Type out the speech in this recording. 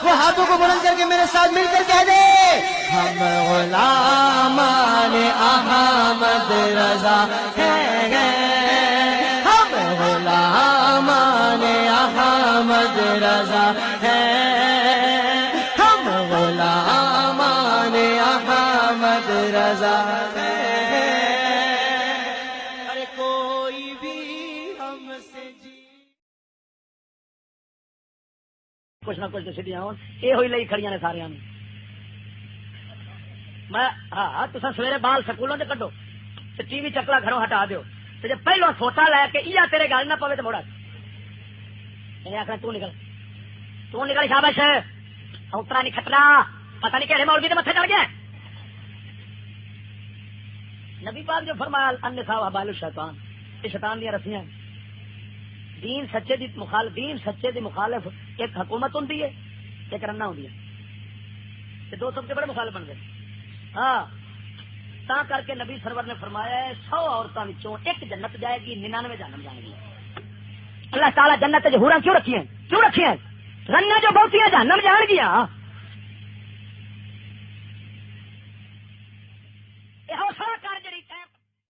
وہ ہاتھوں کو بلند کر کے میرے ساتھ مل کر کہہ دے ہم غلامان احمد رضا ہیں، ہم غلامان احمد رضا ہیں، ہم غلامان احمد رضا ہیں، ارے کوئی بھی ہم سے جی کچھ نہ کچھ تو سیدھی آؤ یہ ہوئی لئی کھڑیاں نے سارے میں ہاں تو سویرے بال سکولوں سے کڈو تو ٹی وی چکلا گھروں ہٹا دیو تو جب پہلو سوٹا لے کے یا تیرے گل نہ پوے تو موڑا آخر تو نکل شابش اترا نہیں کھٹرا پتہ نہیں کہڑے مولوی کے متھے چڑھ گیا نبی پاک جو فرمایا النساء وبال الشیطان یہ شیطان دیا رسیاں دین سچے دی مخالف دین سچے دی مخالف ایک حکومت ہوں ایک رنا ہوں دو سب کے بڑے مخالف بن گئے ہاں تا کر کے نبی سرور نے فرمایا ہے 100 عورتوں ایک جنت جائے گی 99 جہنم جائیں گی اللہ تعالیٰ جنت جو حوراں کیوں رکھی ہیں رنا جو بہت جہنم جان گیا